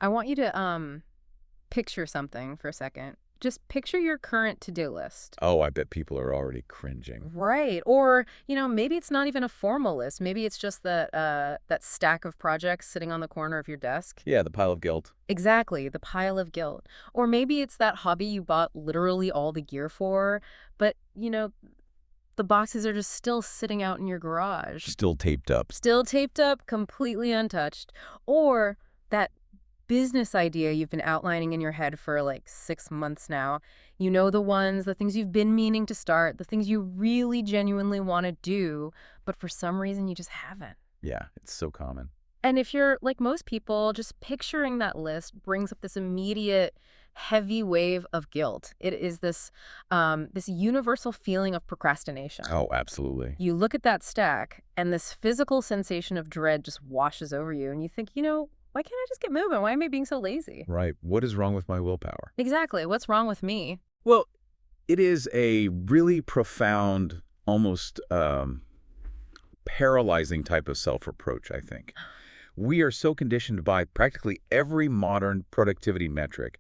I want you to picture something for a second. Just picture your current to-do list. Oh, I bet people are already cringing. Right. Or, maybe it's not even a formal list. Maybe it's just that stack of projects sitting on the corner of your desk. Yeah, the pile of guilt. Exactly, the pile of guilt. Or maybe it's that hobby you bought literally all the gear for, but, the boxes are just still sitting out in your garage. Still taped up. Still taped up, completely untouched. Or that business idea you've been outlining in your head for like 6 months now. You know the ones, the things you've been meaning to start, the things you really genuinely want to do, but for some reason you just haven't. Yeah, it's so common. And if you're like most people, just picturing that list brings up this immediate heavy wave of guilt. It is this universal feeling of procrastination. Oh, absolutely. You look at that stack, and this physical sensation of dread just washes over you, and you think, why can't I just get moving? Why am I being so lazy? Right. What is wrong with my willpower? Exactly. What's wrong with me? Well, it is a really profound, almost paralyzing type of self-reproach, I think. We are so conditioned by practically every modern productivity metric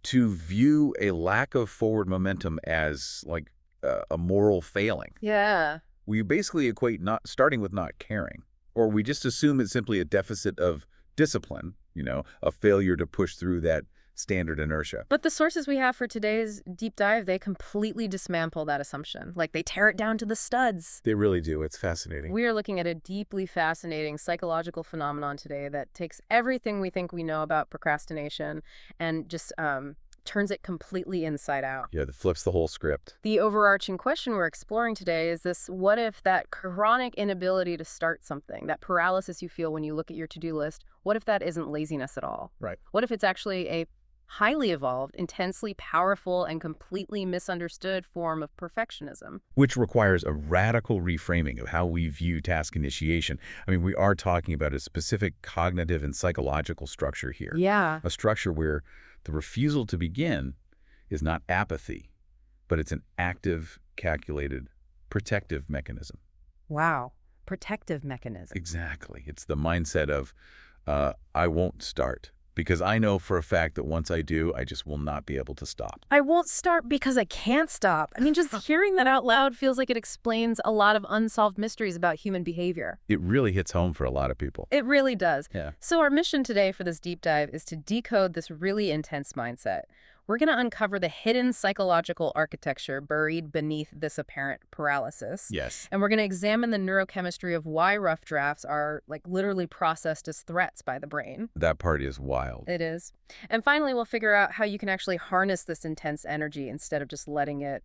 to view a lack of forward momentum as like a moral failing. Yeah. We basically equate not starting with not caring, or we just assume it's simply a deficit of discipline, a failure to push through that standard inertia. But the sources we have for today's deep dive, they completely dismantle that assumption. Like they tear it down to the studs. They really do. It's fascinating. We are looking at a deeply fascinating psychological phenomenon today that takes everything we think we know about procrastination and just turns it completely inside out. Yeah, that flips the whole script. The overarching question we're exploring today is this: what if that chronic inability to start something, that paralysis you feel when you look at your to-do list, what if that isn't laziness at all? Right. What if it's actually a highly evolved, intensely powerful, and completely misunderstood form of perfectionism? Which requires a radical reframing of how we view task initiation. I mean, we are talking about a specific cognitive and psychological structure here. Yeah. A structure where the refusal to begin is not apathy, but it's an active, calculated, protective mechanism. Wow. Protective mechanism. Exactly. It's the mindset of, I won't start, because I know for a fact that once I do, I just will not be able to stop. I won't start because I can't stop. I mean, just hearing that out loud feels like it explains a lot of unsolved mysteries about human behavior. It really hits home for a lot of people. It really does. Yeah. So our mission today for this deep dive is to decode this really intense mindset. We're going to uncover the hidden psychological architecture buried beneath this apparent paralysis. Yes. And we're going to examine the neurochemistry of why rough drafts are like literally processed as threats by the brain. That part is wild. It is. And finally, we'll figure out how you can actually harness this intense energy instead of just letting it,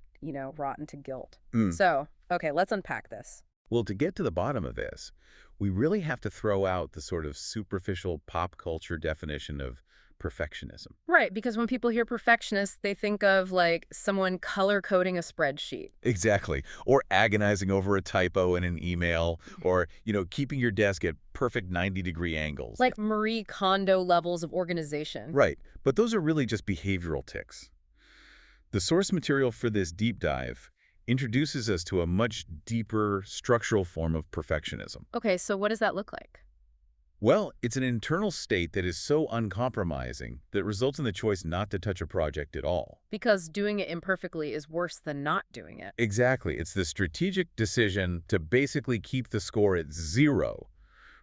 rot into guilt. So, okay, let's unpack this. Well, to get to the bottom of this, we really have to throw out the sort of superficial pop culture definition of perfectionism. Right, because when people hear perfectionists, they think of like someone color coding a spreadsheet. Exactly. Or agonizing over a typo in an email, or, keeping your desk at perfect 90-degree angles. Like Marie Kondo levels of organization. Right. But those are really just behavioral tics. The source material for this deep dive introduces us to a much deeper structural form of perfectionism. Okay, so what does that look like? Well, it's an internal state that is so uncompromising that it results in the choice not to touch a project at all. Because doing it imperfectly is worse than not doing it. Exactly. It's the strategic decision to basically keep the score at 0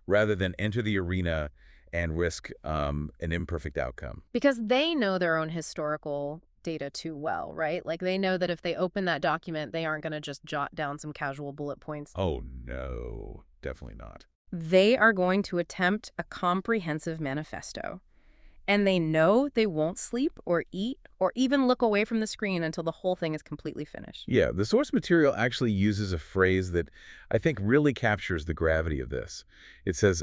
rather than enter the arena and risk an imperfect outcome. Because they know their own historical data too well, right? Like they know that if they open that document, they aren't going to just jot down some casual bullet points. Oh, no, definitely not. They are going to attempt a comprehensive manifesto. And they know they won't sleep or eat or even look away from the screen until the whole thing is completely finished. Yeah, the source material actually uses a phrase that I think really captures the gravity of this. It says,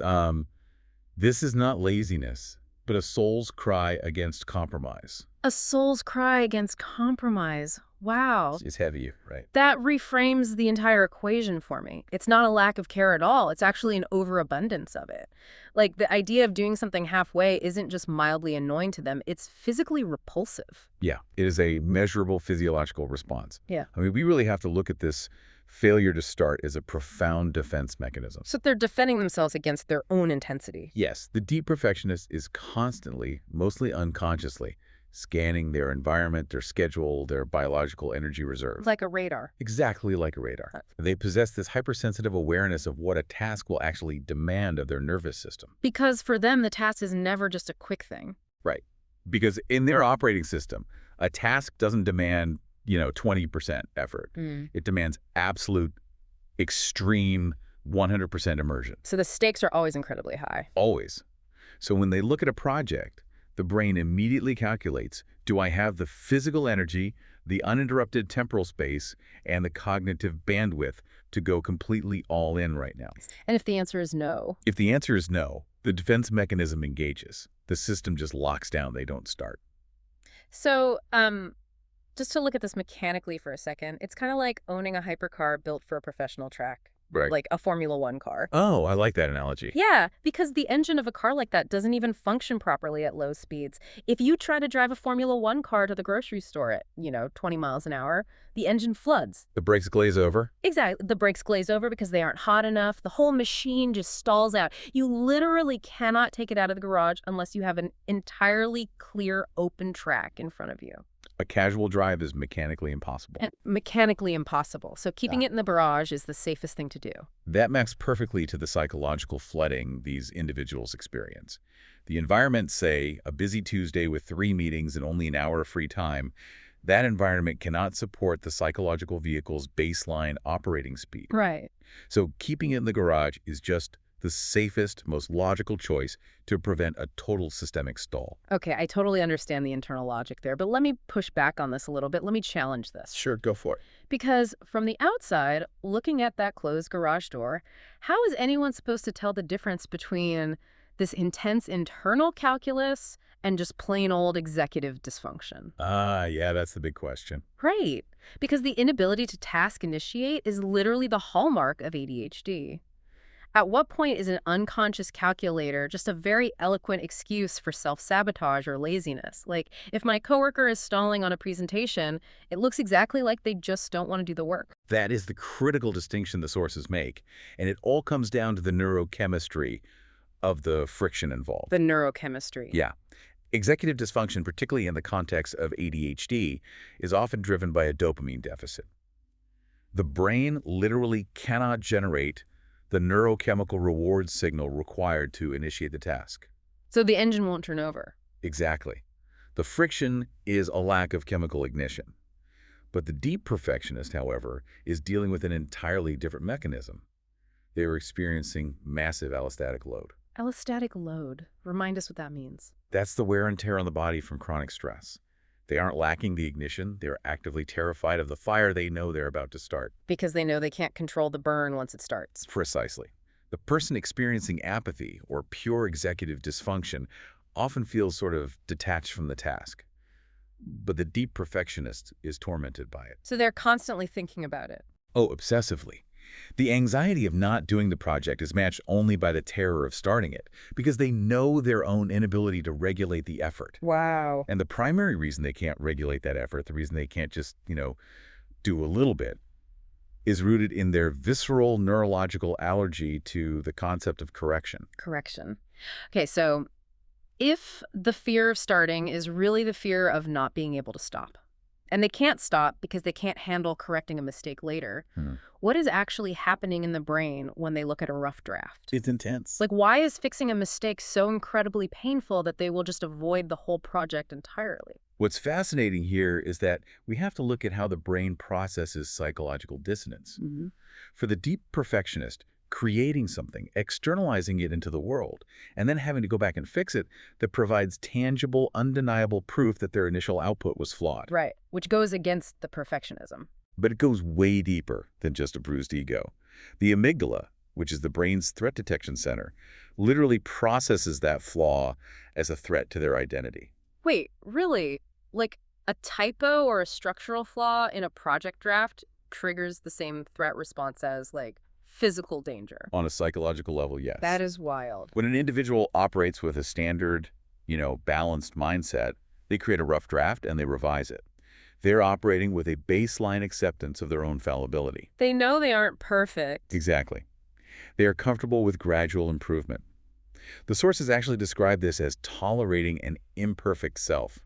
this is not laziness, but a soul's cry against compromise. A soul's cry against compromise. Wow. It's heavy, right? That reframes the entire equation for me. It's not a lack of care at all. It's actually an overabundance of it. Like the idea of doing something halfway isn't just mildly annoying to them. It's physically repulsive. Yeah, it is a measurable physiological response. Yeah. I mean, we really have to look at this Failure to start is a profound defense mechanism. So they're defending themselves against their own intensity. Yes, the deep perfectionist is constantly, mostly unconsciously, scanning their environment, their schedule, their biological energy reserve. Like a radar. Exactly like a radar. They possess this hypersensitive awareness of what a task will actually demand of their nervous system. Because for them, the task is never just a quick thing. Right. Because in their operating system, a task doesn't demand, 20% effort. It demands absolute, extreme, 100% immersion. So the stakes are always incredibly high. Always. So when they look at a project, the brain immediately calculates, do I have the physical energy, the uninterrupted temporal space, and the cognitive bandwidth to go completely all in right now? And if the answer is no, If the answer is no, the defense mechanism engages. The system just locks down. They don't start. so just to look at this mechanically for a second, it's kind of like owning a hypercar built for a professional track, Right. like a Formula One car. Oh, I like that analogy. Yeah, because the engine of a car like that doesn't even function properly at low speeds. If you try to drive a Formula One car to the grocery store at, 20 miles an hour, the engine floods. The brakes glaze over. Exactly. The brakes glaze over because they aren't hot enough. The whole machine just stalls out. You literally cannot take it out of the garage unless you have an entirely clear, open track in front of you. A casual drive is mechanically impossible. And mechanically impossible. So keeping it in the garage is the safest thing to do. That maps perfectly to the psychological flooding these individuals experience. The environment, say, a busy Tuesday with 3 meetings and only an hour of free time, that environment cannot support the psychological vehicle's baseline operating speed. Right. So keeping it in the garage is just the safest, most logical choice to prevent a total systemic stall. Okay, I totally understand the internal logic there, but let me push back on this a little bit. Let me challenge this. Sure, go for it. Because from the outside, looking at that closed garage door, how is anyone supposed to tell the difference between this intense internal calculus and just plain old executive dysfunction? Yeah, that's the big question. Right. Because the inability to task initiate is literally the hallmark of ADHD. At what point is an unconscious calculator just a very eloquent excuse for self-sabotage or laziness? Like, if my coworker is stalling on a presentation, it looks exactly like they just don't want to do the work. That is the critical distinction the sources make, and it all comes down to the neurochemistry of the friction involved. The neurochemistry. Yeah. Executive dysfunction, particularly in the context of ADHD, is often driven by a dopamine deficit. The brain literally cannot generate the neurochemical reward signal required to initiate the task. So the engine won't turn over. Exactly. The friction is a lack of chemical ignition. But the deep perfectionist, however, is dealing with an entirely different mechanism. They are experiencing massive allostatic load. Allostatic load. Remind us what that means. That's the wear and tear on the body from chronic stress. They aren't lacking the ignition. They're actively terrified of the fire they know they're about to start. Because they know they can't control the burn once it starts. Precisely. The person experiencing apathy or pure executive dysfunction often feels sort of detached from the task. But the deep perfectionist is tormented by it. So they're constantly thinking about it. Oh, obsessively. The anxiety of not doing the project is matched only by the terror of starting it, because they know their own inability to regulate the effort. Wow. And the primary reason they can't regulate that effort, the reason they can't just, do a little bit, is rooted in their visceral neurological allergy to the concept of correction. Correction. Okay, so if the fear of starting is really the fear of not being able to stop, and they can't stop because they can't handle correcting a mistake later, what is actually happening in the brain when they look at a rough draft? It's intense. Like, why is fixing a mistake so incredibly painful that they will just avoid the whole project entirely? What's fascinating here is that we have to look at how the brain processes psychological dissonance. For the deep perfectionist, creating something, externalizing it into the world, and then having to go back and fix it, that provides tangible, undeniable proof that their initial output was flawed. Right, which goes against the perfectionism. But it goes way deeper than just a bruised ego. The amygdala, which is the brain's threat detection center, literally processes that flaw as a threat to their identity. Wait, really? Like, a typo or a structural flaw in a project draft triggers the same threat response as, like, physical danger? On a psychological level, yes. That is wild. When an individual operates with a standard, balanced mindset, they create a rough draft and they revise it. They're operating with a baseline acceptance of their own fallibility. They know they aren't perfect. Exactly. They are comfortable with gradual improvement. The sources actually describe this as tolerating an imperfect self.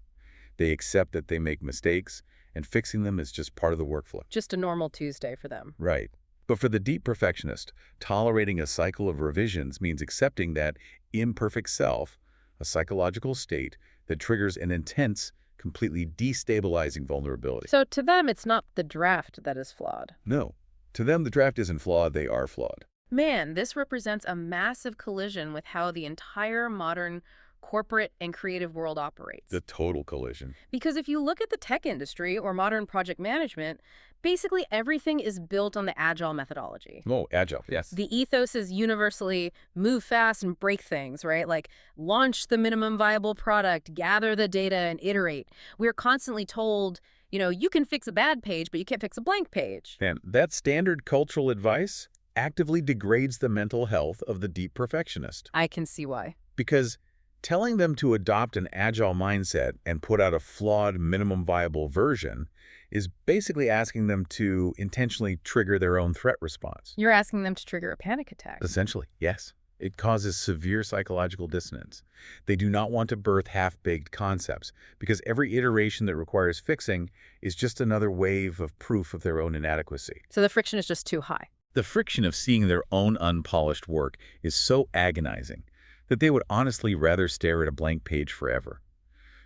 They accept that they make mistakes, and fixing them is just part of the workflow. Just a normal Tuesday for them. Right. But for the deep perfectionist, tolerating a cycle of revisions means accepting that imperfect self, a psychological state that triggers an intense, completely destabilizing vulnerability. So to them, it's not the draft that is flawed. No. To them, the draft isn't flawed, they are flawed. Man, this represents a massive collision with how the entire modern corporate and creative world operates. The total collision. Because if you look at the tech industry or modern project management, basically everything is built on the agile methodology. Oh, agile, yes. The ethos is universally move fast and break things, right? Like launch the minimum viable product, gather the data, and iterate. We're constantly told, you can fix a bad page, but you can't fix a blank page. And that standard cultural advice actively degrades the mental health of the deep perfectionist. I can see why. Because telling them to adopt an agile mindset and put out a flawed minimum viable version is basically asking them to intentionally trigger their own threat response. You're asking them to trigger a panic attack. Essentially, yes. It causes severe psychological dissonance. They do not want to birth half-baked concepts because every iteration that requires fixing is just another wave of proof of their own inadequacy. So the friction is just too high. The friction of seeing their own unpolished work is so agonizing that they would honestly rather stare at a blank page forever.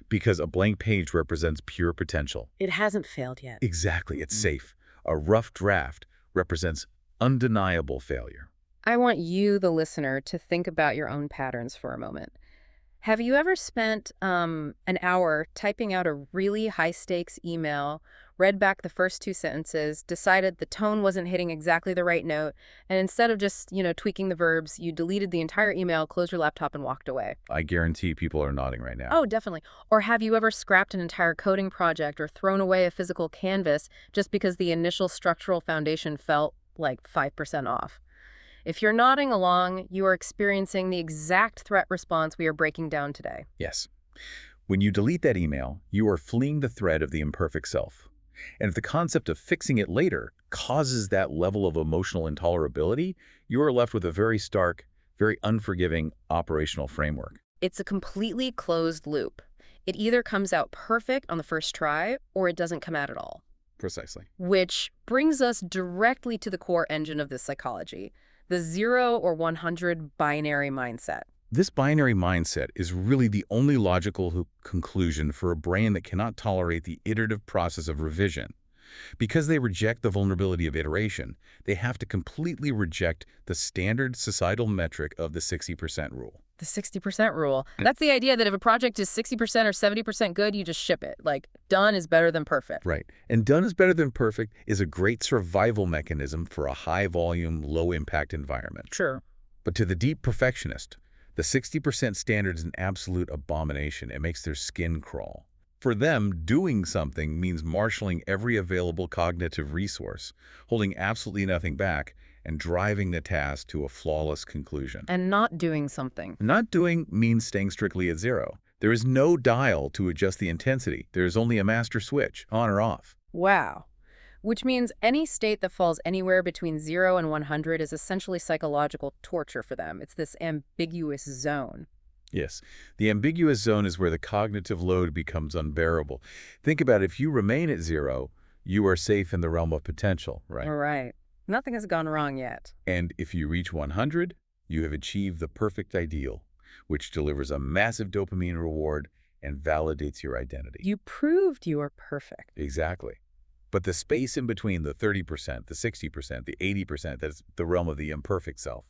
Because a blank page represents pure potential. It hasn't failed yet. Exactly, it's safe. A rough draft represents undeniable failure. I want you, the listener, to think about your own patterns for a moment. Have you ever spent an hour typing out a really high-stakes email, read back the first two sentences, decided the tone wasn't hitting exactly the right note, and instead of just, tweaking the verbs, you deleted the entire email, closed your laptop, and walked away? I guarantee people are nodding right now. Oh, definitely. Or have you ever scrapped an entire coding project or thrown away a physical canvas just because the initial structural foundation felt like 5% off? If you're nodding along, you are experiencing the exact threat response we are breaking down today. Yes. When you delete that email, you are fleeing the threat of the imperfect self. And if the concept of fixing it later causes that level of emotional intolerability, you are left with a very stark, very unforgiving operational framework. It's a completely closed loop. It either comes out perfect on the first try, or it doesn't come out at all. Precisely. Which brings us directly to the core engine of this psychology, the 0 or 100 binary mindset. This binary mindset is really the only logical conclusion for a brain that cannot tolerate the iterative process of revision. Because they reject the vulnerability of iteration, they have to completely reject the standard societal metric of the 60% rule. The 60% rule. That's the idea that if a project is 60% or 70% good, you just ship it. Like, done is better than perfect. Right. And done is better than perfect is a great survival mechanism for a high-volume, low-impact environment. Sure. But to the deep perfectionist, the 60% standard is an absolute abomination. It makes their skin crawl. For them, doing something means marshaling every available cognitive resource, holding absolutely nothing back, and driving the task to a flawless conclusion. And not doing something. Not doing means staying strictly at 0. There is no dial to adjust the intensity. There is only a master switch, on or off. Wow. Which means any state that falls anywhere between 0 and 100 is essentially psychological torture for them. It's this ambiguous zone. Yes, the ambiguous zone is where the cognitive load becomes unbearable. Think about it. If you remain at 0, you are safe in the realm of potential, right? All right. Nothing has gone wrong yet. And if you reach 100, you have achieved the perfect ideal, which delivers a massive dopamine reward and validates your identity. You proved you are perfect. Exactly. But the space in between the 30%, the 60%, the 80%, that's the realm of the imperfect self.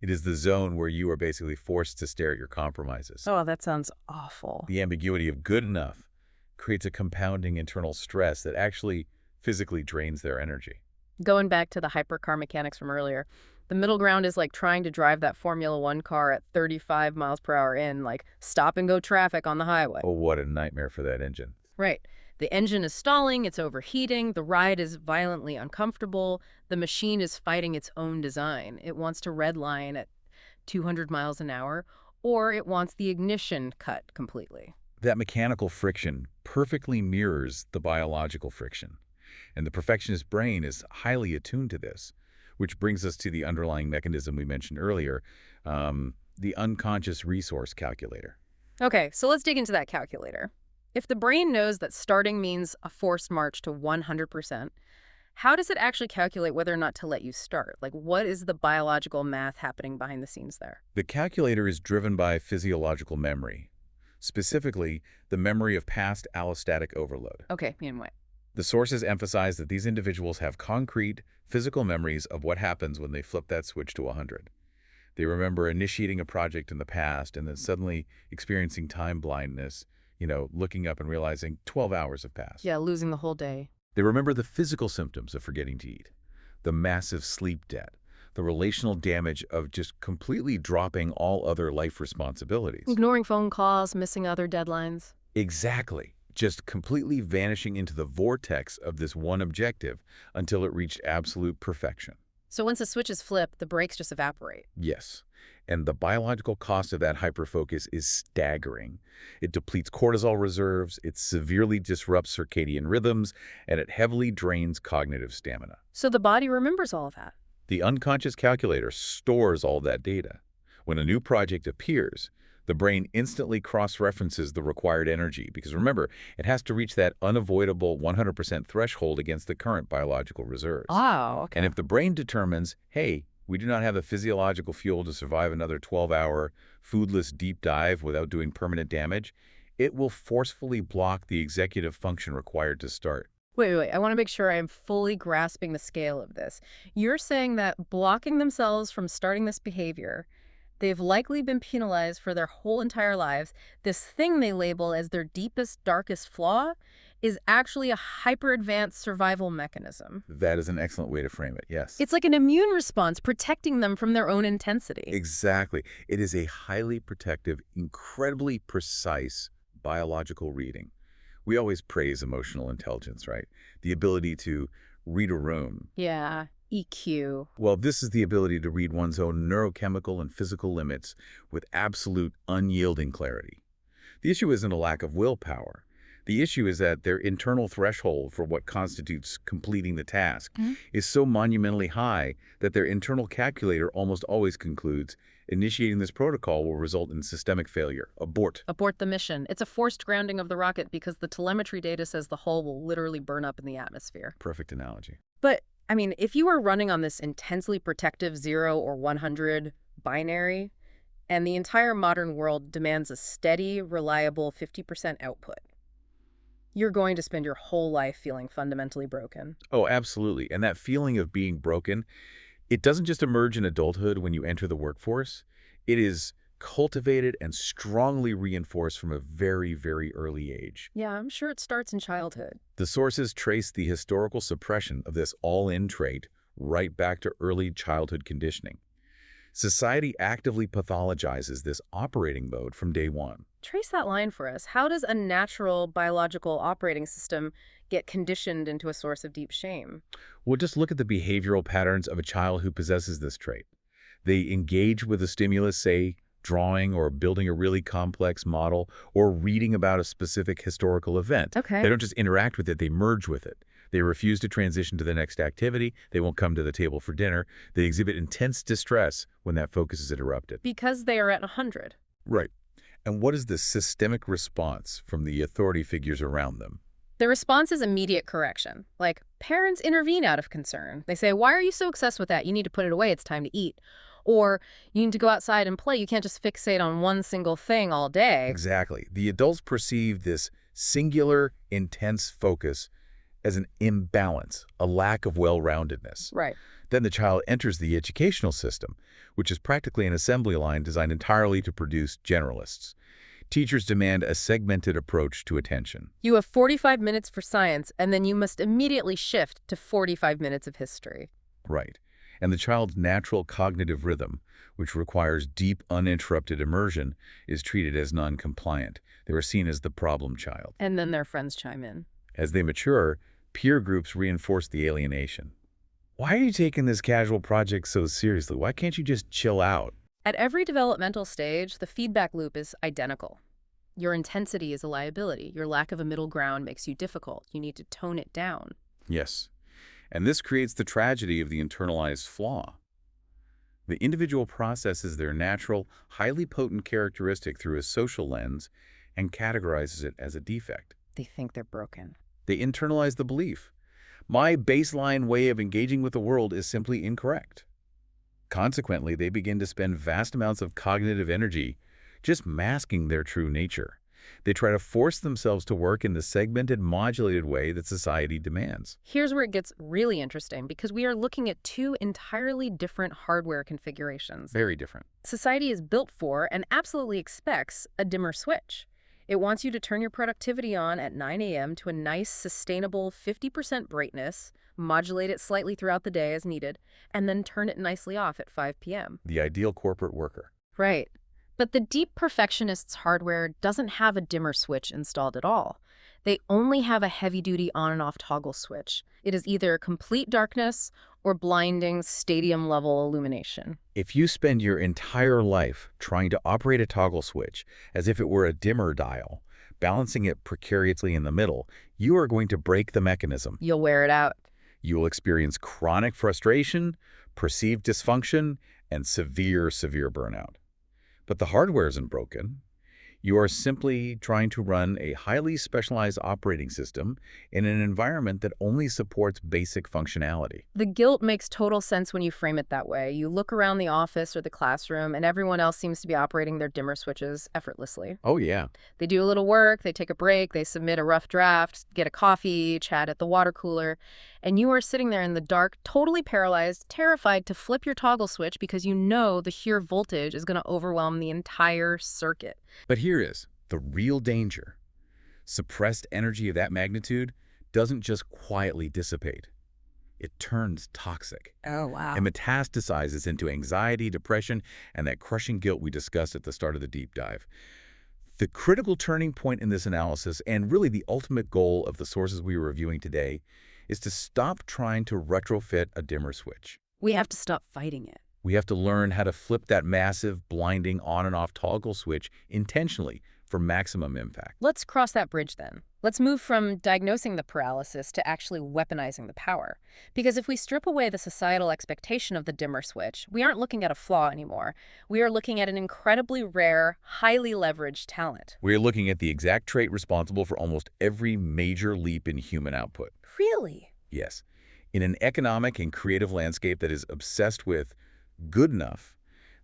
It is the zone where you are basically forced to stare at your compromises. Oh, that sounds awful. The ambiguity of good enough creates a compounding internal stress that actually physically drains their energy. Going back to the hypercar mechanics from earlier, the middle ground is like trying to drive that Formula One car at 35 miles per hour in, like stop-and-go traffic on the highway. Oh, what a nightmare for that engine. Right. The engine is stalling, it's overheating, the ride is violently uncomfortable, the machine is fighting its own design. It wants to redline at 200 miles an hour, or it wants the ignition cut completely. That mechanical friction perfectly mirrors the biological friction, and the perfectionist brain is highly attuned to this, which brings us to the underlying mechanism we mentioned earlier, the unconscious resource calculator. Okay, so let's dig into that calculator. If the brain knows that starting means a forced march to 100%, how does it actually calculate whether or not to let you start? Like, what is the biological math happening behind the scenes there? The calculator is driven by physiological memory, specifically the memory of past allostatic overload. Okay, mean what? The sources emphasize that these individuals have concrete, physical memories of what happens when they flip that switch to 100. They remember initiating a project in the past and then suddenly experiencing time blindness, looking up and realizing 12 hours have passed. Yeah, losing the whole day. They remember the physical symptoms of forgetting to eat, the massive sleep debt, the relational damage of just completely dropping all other life responsibilities. Ignoring phone calls, missing other deadlines. Exactly. Just completely vanishing into the vortex of this one objective until it reached absolute perfection. So once the switch is flipped, the brakes just evaporate. Yes. And the biological cost of that hyperfocus is staggering. It depletes cortisol reserves, it severely disrupts circadian rhythms, and it heavily drains cognitive stamina. So the body remembers all of that. The unconscious calculator stores all that data. When a new project appears, the brain instantly cross-references the required energy because remember, it has to reach that unavoidable 100% threshold against the current biological reserves. Oh, And okay. if the brain determines, hey, we do not have the physiological fuel to survive another 12-hour foodless deep dive without doing permanent damage, it will forcefully block the executive function required to start. Wait. I want to make sure I'm fully grasping the scale of this. You're saying that blocking themselves from starting this behavior, they've likely been penalized for their whole entire lives. This thing they label as their deepest, darkest flaw is actually a hyper-advanced survival mechanism. That is an excellent way to frame it, yes. It's like an immune response protecting them from their own intensity. Exactly. It is a highly protective, incredibly precise biological reading. We always praise emotional intelligence, right? The ability to read a room. Yeah, EQ. Well, this is the ability to read one's own neurochemical and physical limits with absolute unyielding clarity. The issue isn't a lack of willpower. The issue is that their internal threshold for what constitutes completing the task is so monumentally high that their internal calculator almost always concludes initiating this protocol will result in systemic failure. Abort. Abort the mission. It's a forced grounding of the rocket because the telemetry data says the hull will literally burn up in the atmosphere. Perfect analogy. But, I mean, if you were running on this intensely protective 0 or 100 binary, and the entire modern world demands a steady, reliable 50% output, you're going to spend your whole life feeling fundamentally broken. Oh, absolutely. And that feeling of being broken, it doesn't just emerge in adulthood when you enter the workforce. It is cultivated and strongly reinforced from a very, very early age. Yeah, I'm sure it starts in childhood. The sources trace the historical suppression of this all-in trait right back to early childhood conditioning. Society actively pathologizes this operating mode from day one. Trace that line for us. How does a natural biological operating system get conditioned into a source of deep shame? Well, just look at the behavioral patterns of a child who possesses this trait. They engage with a stimulus, say, drawing or building a really complex model or reading about a specific historical event. Okay. They don't just interact with it, they merge with it. They refuse to transition to the next activity. They won't come to the table for dinner. They exhibit intense distress when that focus is interrupted. Because they are at 100. Right. And what is the systemic response from the authority figures around them? The response is immediate correction. Like, parents intervene out of concern. They say, why are you so obsessed with that? You need to put it away. It's time to eat. Or you need to go outside and play. You can't just fixate on one single thing all day. Exactly. The adults perceive this singular, intense focus as an imbalance, a lack of well-roundedness. Right. Then the child enters the educational system, which is practically an assembly line designed entirely to produce generalists. Teachers demand a segmented approach to attention. You have 45 minutes for science, and then you must immediately shift to 45 minutes of history. Right. And the child's natural cognitive rhythm, which requires deep, uninterrupted immersion, is treated as non-compliant. They are seen as the problem child. And then their friends chime in. As they mature, peer groups reinforce the alienation. Why are you taking this casual project so seriously? Why can't you just chill out? At every developmental stage, the feedback loop is identical. Your intensity is a liability. Your lack of a middle ground makes you difficult. You need to tone it down. Yes. And this creates the tragedy of the internalized flaw. The individual processes their natural, highly potent characteristic through a social lens and categorizes it as a defect. They think they're broken. They internalize the belief. My baseline way of engaging with the world is simply incorrect. Consequently, they begin to spend vast amounts of cognitive energy just masking their true nature. They try to force themselves to work in the segmented, modulated way that society demands. Here's where it gets really interesting because we are looking at two entirely different hardware configurations. Very different. Society is built for and absolutely expects a dimmer switch. It wants you to turn your productivity on at 9 a.m. to a nice, sustainable 50% brightness, modulate it slightly throughout the day as needed, and then turn it nicely off at 5 p.m. The ideal corporate worker. Right. But the deep perfectionists' hardware doesn't have a dimmer switch installed at all. They only have a heavy-duty on and off toggle switch. It is either complete darkness or blinding stadium-level illumination. If you spend your entire life trying to operate a toggle switch as if it were a dimmer dial, balancing it precariously in the middle, you are going to break the mechanism. You'll wear it out. You will experience chronic frustration, perceived dysfunction, and severe burnout. But the hardware isn't broken. You are simply trying to run a highly specialized operating system in an environment that only supports basic functionality. The guilt makes total sense when you frame it that way. You look around the office or the classroom, and everyone else seems to be operating their dimmer switches effortlessly. Oh, yeah. They do a little work, they take a break, they submit a rough draft, get a coffee, chat at the water cooler, and you are sitting there in the dark, totally paralyzed, terrified to flip your toggle switch because you know the sheer voltage is going to overwhelm the entire circuit. But here is the real danger. Suppressed energy of that magnitude doesn't just quietly dissipate. It turns toxic. Oh, wow. It metastasizes into anxiety, depression, and that crushing guilt we discussed at the start of the deep dive. The critical turning point in this analysis, and really the ultimate goal of the sources we were reviewing today, is to stop trying to retrofit a dimmer switch. We have to stop fighting it. We have to learn how to flip that massive, blinding on and off toggle switch intentionally for maximum impact. Let's cross that bridge then. Let's move from diagnosing the paralysis to actually weaponizing the power. Because if we strip away the societal expectation of the dimmer switch, we aren't looking at a flaw anymore. We are looking at an incredibly rare, highly leveraged talent. We are looking at the exact trait responsible for almost every major leap in human output. Really? Yes. In an economic and creative landscape that is obsessed with good enough,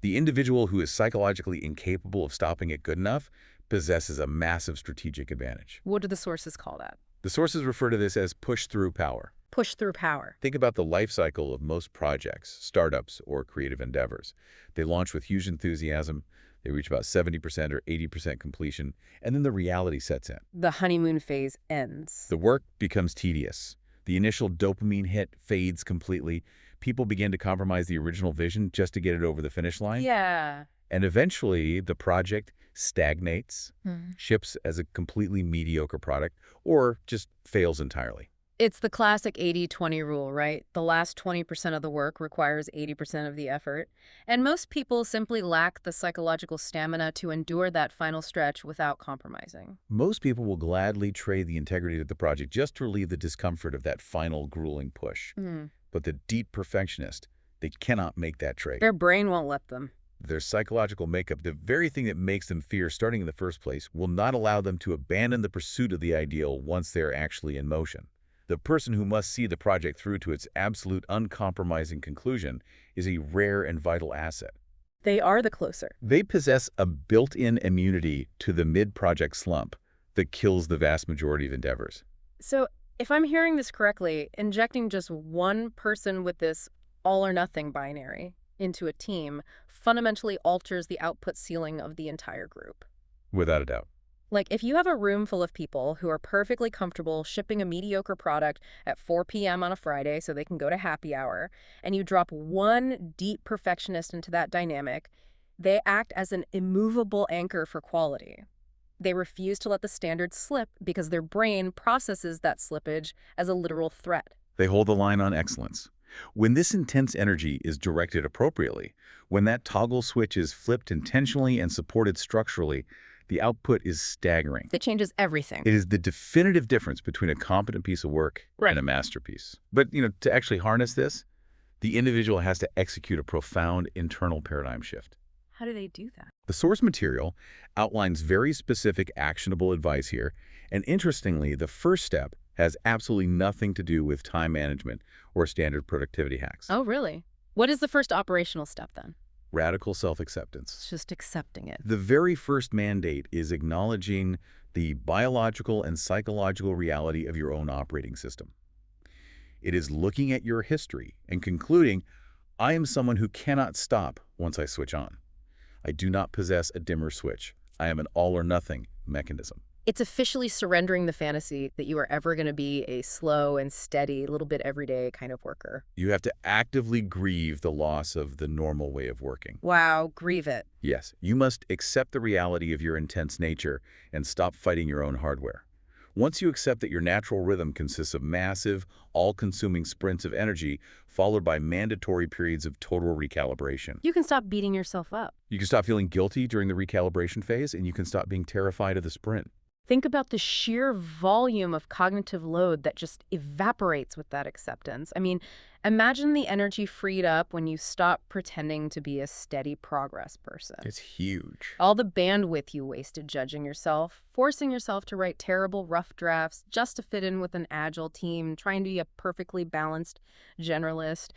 the individual who is psychologically incapable of stopping at good enough possesses a massive strategic advantage. What do the sources call that? The sources refer to this as push-through power. Push through power. Think about the life cycle of most projects, startups, or creative endeavors. They launch with huge enthusiasm, they reach about 70% or 80% completion, and then the reality sets in. The honeymoon phase ends. The work becomes tedious. The initial dopamine hit fades completely. People begin to compromise the original vision just to get it over the finish line. Yeah. And eventually, the project stagnates, ships as a completely mediocre product, or just fails entirely. It's the classic 80-20 rule, right? The last 20% of the work requires 80% of the effort. And most people simply lack the psychological stamina to endure that final stretch without compromising. Most people will gladly trade the integrity of the project just to relieve the discomfort of that final grueling push. But the deep perfectionist, they cannot make that trade. Their brain won't let them. Their psychological makeup, the very thing that makes them fear starting in the first place, will not allow them to abandon the pursuit of the ideal once they're actually in motion. The person who must see the project through to its absolute uncompromising conclusion is a rare and vital asset. They are the closer. They possess a built-in immunity to the mid-project slump that kills the vast majority of endeavors. So if I'm hearing this correctly, injecting just one person with this all-or-nothing binary into a team fundamentally alters the output ceiling of the entire group. Without a doubt. Like, if you have a room full of people who are perfectly comfortable shipping a mediocre product at 4 p.m. on a Friday so they can go to happy hour, and you drop one deep perfectionist into that dynamic, they act as an immovable anchor for quality. They refuse to let the standard slip because their brain processes that slippage as a literal threat. They hold the line on excellence. When this intense energy is directed appropriately, when that toggle switch is flipped intentionally and supported structurally, The output is staggering. That changes everything. It is the definitive difference between a competent piece of work and a masterpiece. But, to actually harness this, the individual has to execute a profound internal paradigm shift. How do they do that? The source material outlines very specific actionable advice here, and interestingly, the first step has absolutely nothing to do with time management or standard productivity hacks. Oh, really? What is the first operational step then? Radical self-acceptance. It's just accepting it. The very first mandate is acknowledging the biological and psychological reality of your own operating system. It is looking at your history and concluding, I am someone who cannot stop once I switch on. I do not possess a dimmer switch. I am an all-or-nothing mechanism. It's officially surrendering the fantasy that you are ever going to be a slow and steady, little bit everyday kind of worker. You have to actively grieve the loss of the normal way of working. Wow, grieve it. Yes, you must accept the reality of your intense nature and stop fighting your own hardware. Once you accept that your natural rhythm consists of massive, all-consuming sprints of energy followed by mandatory periods of total recalibration. You can stop beating yourself up. You can stop feeling guilty during the recalibration phase, and you can stop being terrified of the sprint. Think about the sheer volume of cognitive load that just evaporates with that acceptance. I mean, imagine the energy freed up when you stop pretending to be a steady progress person. It's huge. All the bandwidth you wasted judging yourself, forcing yourself to write terrible rough drafts just to fit in with an agile team, trying to be a perfectly balanced generalist.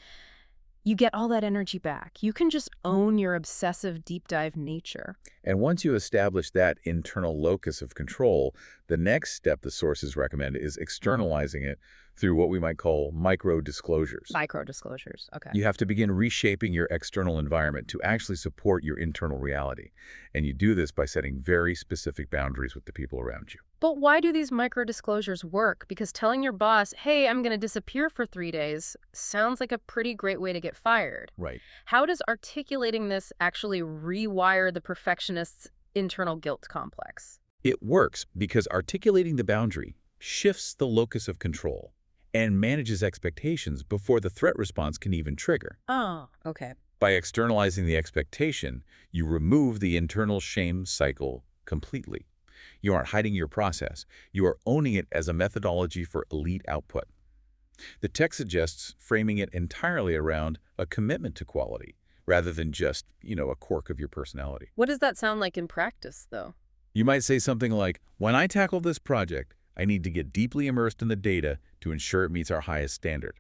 You get all that energy back. You can just own your obsessive deep dive nature. And once you establish that internal locus of control, the next step the sources recommend is externalizing it through what we might call micro-disclosures. Micro-disclosures, okay. You have to begin reshaping your external environment to actually support your internal reality. And you do this by setting very specific boundaries with the people around you. But why do these micro-disclosures work? Because telling your boss, hey, I'm going to disappear for 3 days, sounds like a pretty great way to get fired. Right. How does articulating this actually rewire the perfectionist's internal guilt complex? It works because articulating the boundary shifts the locus of control and manages expectations before the threat response can even trigger. Oh, okay. By externalizing the expectation, you remove the internal shame cycle completely. You aren't hiding your process. You are owning it as a methodology for elite output. The text suggests framing it entirely around a commitment to quality rather than just, a quirk of your personality. What does that sound like in practice, though? You might say something like, when I tackle this project, I need to get deeply immersed in the data to ensure it meets our highest standard.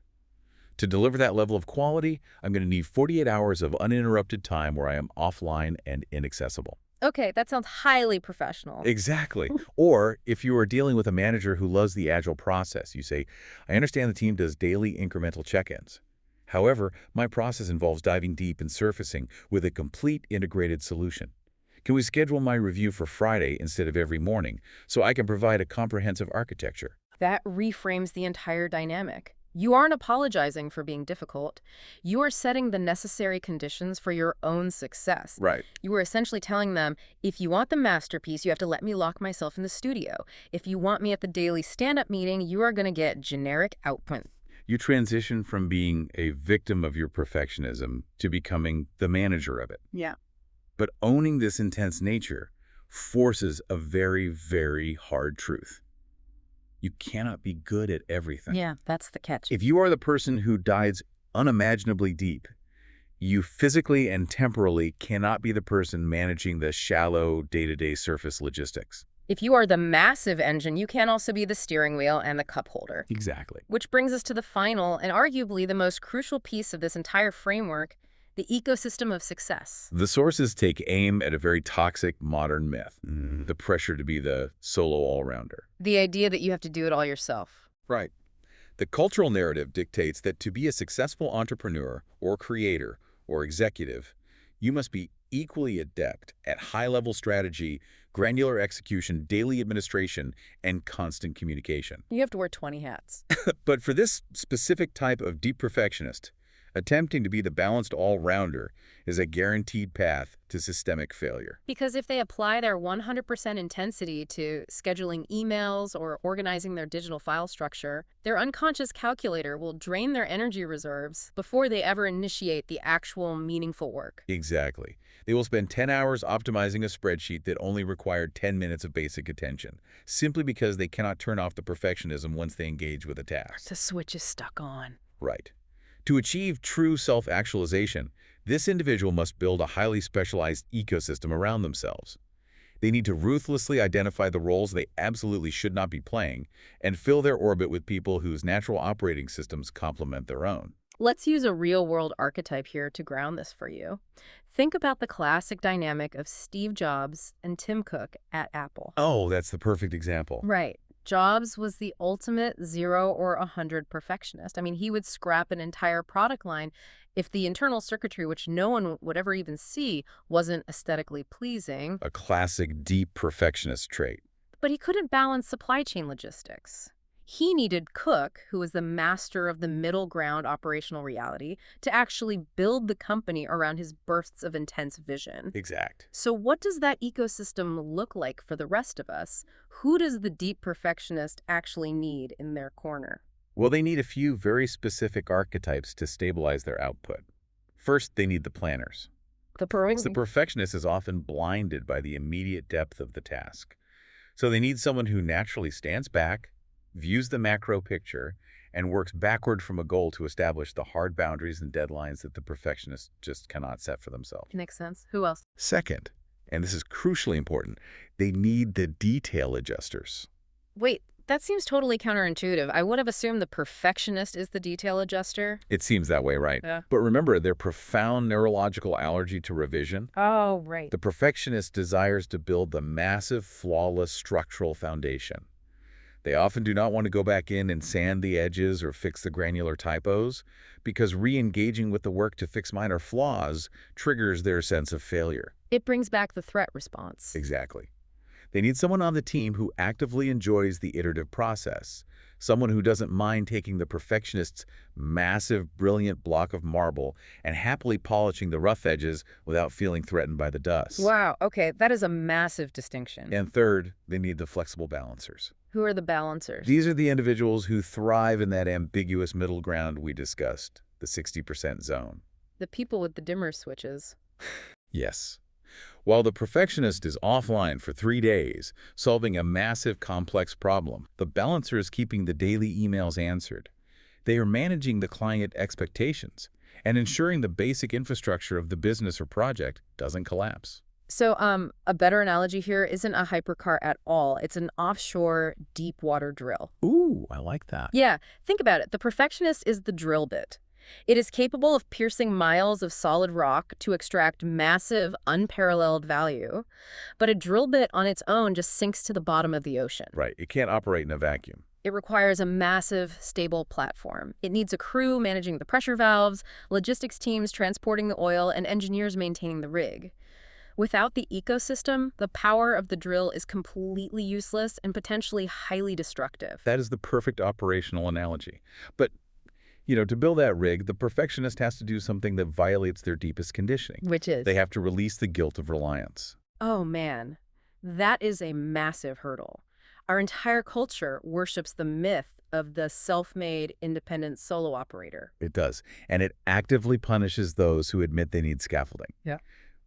To deliver that level of quality, I'm going to need 48 hours of uninterrupted time where I am offline and inaccessible. Okay, that sounds highly professional. Exactly. Or if you are dealing with a manager who loves the agile process, you say, I understand the team does daily incremental check-ins. However, my process involves diving deep and surfacing with a complete integrated solution. Can we schedule my review for Friday instead of every morning so I can provide a comprehensive architecture? That reframes the entire dynamic. You aren't apologizing for being difficult. You are setting the necessary conditions for your own success. Right. You are essentially telling them, if you want the masterpiece, you have to let me lock myself in the studio. If you want me at the daily stand-up meeting, you are going to get generic output. You transition from being a victim of your perfectionism to becoming the manager of it. Yeah. But owning this intense nature forces a very, very hard truth. You cannot be good at everything. Yeah, that's the catch. If you are the person who dives unimaginably deep, you physically and temporally cannot be the person managing the shallow day-to-day surface logistics. If you are the massive engine, you can also be the steering wheel and the cup holder. Exactly. Which brings us to the final and arguably the most crucial piece of this entire framework, the ecosystem of success. The sources take aim at a very toxic modern myth, the pressure to be the solo all-rounder. The idea that you have to do it all yourself. Right. The cultural narrative dictates that to be a successful entrepreneur or creator or executive, you must be equally adept at high-level strategy, granular execution, daily administration, and constant communication. You have to wear 20 hats. But for this specific type of deep perfectionist, attempting to be the balanced all-rounder is a guaranteed path to systemic failure. Because if they apply their 100% intensity to scheduling emails or organizing their digital file structure, their unconscious calculator will drain their energy reserves before they ever initiate the actual meaningful work. Exactly. They will spend 10 hours optimizing a spreadsheet that only required 10 minutes of basic attention, simply because they cannot turn off the perfectionism once they engage with a task. The switch is stuck on. Right. To achieve true self-actualization, this individual must build a highly specialized ecosystem around themselves. They need to ruthlessly identify the roles they absolutely should not be playing and fill their orbit with people whose natural operating systems complement their own. Let's use a real-world archetype here to ground this for you. Think about the classic dynamic of Steve Jobs and Tim Cook at Apple. Oh, that's the perfect example. Right. Jobs was the ultimate 0 or 100 perfectionist. I mean, he would scrap an entire product line if the internal circuitry, which no one would ever even see, wasn't aesthetically pleasing. A classic deep perfectionist trait. But he couldn't balance supply chain logistics. He needed Cook, who was the master of the middle ground operational reality, to actually build the company around his bursts of intense vision. Exact. So what does that ecosystem look like for the rest of us? Who does the deep perfectionist actually need in their corner? Well, they need a few very specific archetypes to stabilize their output. First, they need the planners. The The perfectionist is often blinded by the immediate depth of the task. So they need someone who naturally stands back, views the macro picture, and works backward from a goal to establish the hard boundaries and deadlines that the perfectionists just cannot set for themselves. Makes sense. Who else? Second, and this is crucially important, they need the detail adjusters. Wait, that seems totally counterintuitive. I would have assumed the perfectionist is the detail adjuster. It seems that way, right? Yeah. But remember, their profound neurological allergy to revision? Oh, right. The perfectionist desires to build the massive, flawless structural foundation. They often do not want to go back in and sand the edges or fix the granular typos, because re-engaging with the work to fix minor flaws triggers their sense of failure. It brings back the threat response. Exactly. They need someone on the team who actively enjoys the iterative process, someone who doesn't mind taking the perfectionist's massive, brilliant block of marble and happily polishing the rough edges without feeling threatened by the dust. Wow, okay, that is a massive distinction. And third, they need the flexible balancers. Who are the balancers? These are the individuals who thrive in that ambiguous middle ground we discussed, the 60% zone. The people with the dimmer switches. Yes. While the perfectionist is offline for 3 days, solving a massive complex problem, the balancer is keeping the daily emails answered. They are managing the client expectations and ensuring the basic infrastructure of the business or project doesn't collapse. So, a better analogy here isn't a hypercar at all. It's an offshore deep water drill. Ooh, I like that. Yeah, think about it. The perfectionist is the drill bit. It is capable of piercing miles of solid rock to extract massive, unparalleled value. But a drill bit on its own just sinks to the bottom of the ocean. Right, it can't operate in a vacuum. It requires a massive, stable platform. It needs a crew managing the pressure valves, logistics teams transporting the oil, and engineers maintaining the rig. Without the ecosystem, the power of the drill is completely useless and potentially highly destructive. That is the perfect operational analogy. But to build that rig, the perfectionist has to do something that violates their deepest conditioning. Which is? They have to release the guilt of reliance. Oh man, that is a massive hurdle. Our entire culture worships the myth of the self-made, independent solo operator. It does. And it actively punishes those who admit they need scaffolding. Yeah.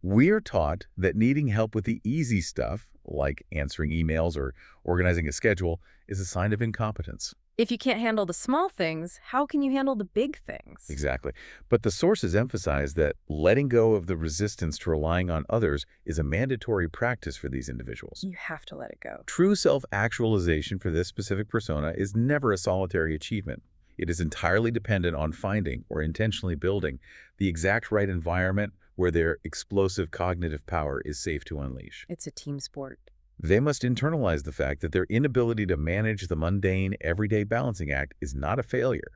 We're taught that needing help with the easy stuff, like answering emails or organizing a schedule, is a sign of incompetence. If you can't handle the small things, how can you handle the big things? Exactly. But the sources emphasize that letting go of the resistance to relying on others is a mandatory practice for these individuals. You have to let it go. True self-actualization for this specific persona is never a solitary achievement. It is entirely dependent on finding or intentionally building the exact right environment where their explosive cognitive power is safe to unleash. It's a team sport. They must internalize the fact that their inability to manage the mundane, everyday balancing act is not a failure.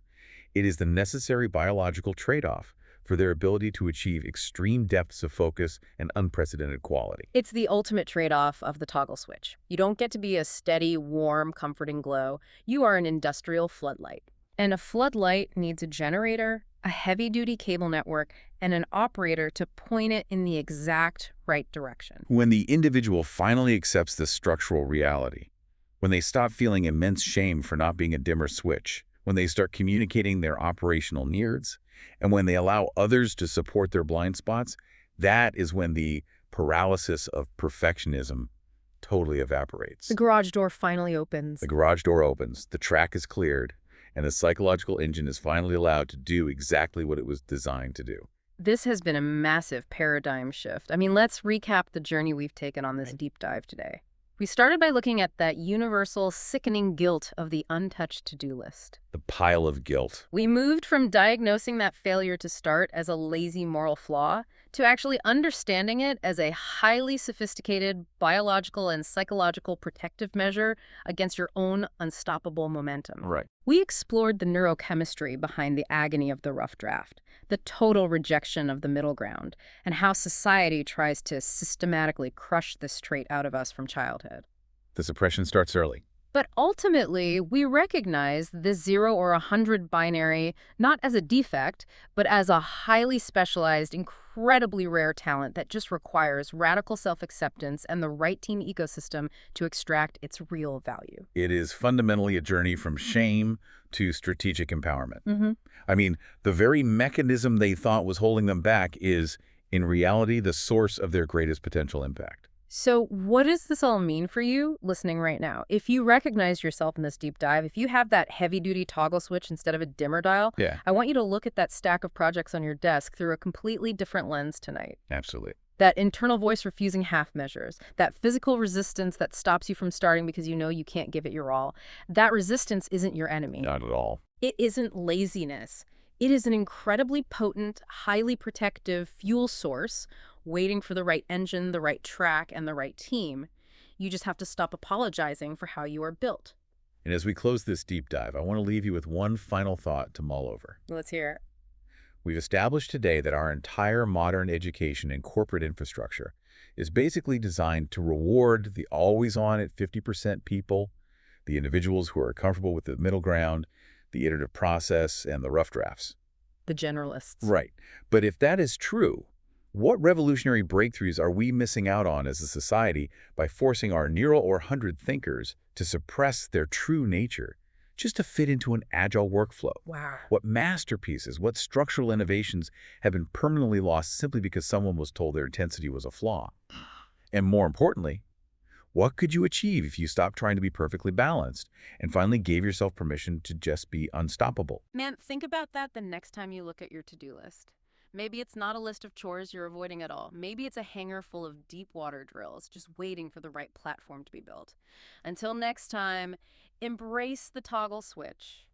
It is the necessary biological trade-off for their ability to achieve extreme depths of focus and unprecedented quality. It's the ultimate trade-off of the toggle switch. You don't get to be a steady, warm, comforting glow. You are an industrial floodlight. And a floodlight needs a generator, a heavy-duty cable network, and an operator to point it in the exact right direction. When the individual finally accepts this structural reality, when they stop feeling immense shame for not being a dimmer switch, when they start communicating their operational needs, and when they allow others to support their blind spots, That is when the paralysis of perfectionism totally The evaporates. garage door finally The opens. garage door opens, the track is cleared, and the psychological engine is finally allowed to do exactly what it was designed to do. This has been a massive paradigm shift. I mean, let's recap the journey we've taken on this deep dive today. We started by looking at that universal, sickening guilt of the untouched to-do list. The pile of guilt. We moved from diagnosing that failure to start as a lazy moral flaw to actually understanding it as a highly sophisticated biological and psychological protective measure against your own unstoppable momentum. Right. We explored the neurochemistry behind the agony of the rough draft, the total rejection of the middle ground, and how society tries to systematically crush this trait out of us from childhood. The suppression starts early. But ultimately, we recognize this 0 or 100 binary not as a defect, but as a highly specialized, incredibly rare talent that just requires radical self-acceptance and the right team ecosystem to extract its real value. It is fundamentally a journey from shame to strategic empowerment. hmm I mean, the very mechanism they thought was holding them back is, in reality, the source of their greatest potential impact. So what does this all mean for you listening right now? If you recognize yourself in this deep dive, if you have that heavy-duty toggle switch instead of a dimmer dial, Yeah, I want you to look at that stack of projects on your desk through a completely different lens tonight. absolutely. That internal voice refusing half measures, that physical resistance that stops you from starting because you know you can't give it your all. That resistance isn't your enemy. Not at all. It isn't laziness. It is an incredibly potent, highly protective fuel source waiting for the right engine, the right track, and the right team. You just have to stop apologizing for how you are built. And as we close this deep dive, I want to leave you with one final thought to mull over. Let's hear it. We've established today that our entire modern education and corporate infrastructure is basically designed to reward the always-on at 50% people, the individuals who are comfortable with the middle ground, the iterative process, and the rough drafts. The generalists. Right. But if that is true, what revolutionary breakthroughs are we missing out on as a society by forcing our neural or hundred thinkers to suppress their true nature just to fit into an agile workflow? Wow. What masterpieces, what structural innovations have been permanently lost simply because someone was told their intensity was a flaw? And more importantly, what could you achieve if you stopped trying to be perfectly balanced and finally gave yourself permission to just be unstoppable? Man, think about that the next time you look at your to-do list. Maybe it's not a list of chores you're avoiding at all. Maybe it's a hangar full of deep water drills just waiting for the right platform to be built. Until next time, embrace the toggle switch.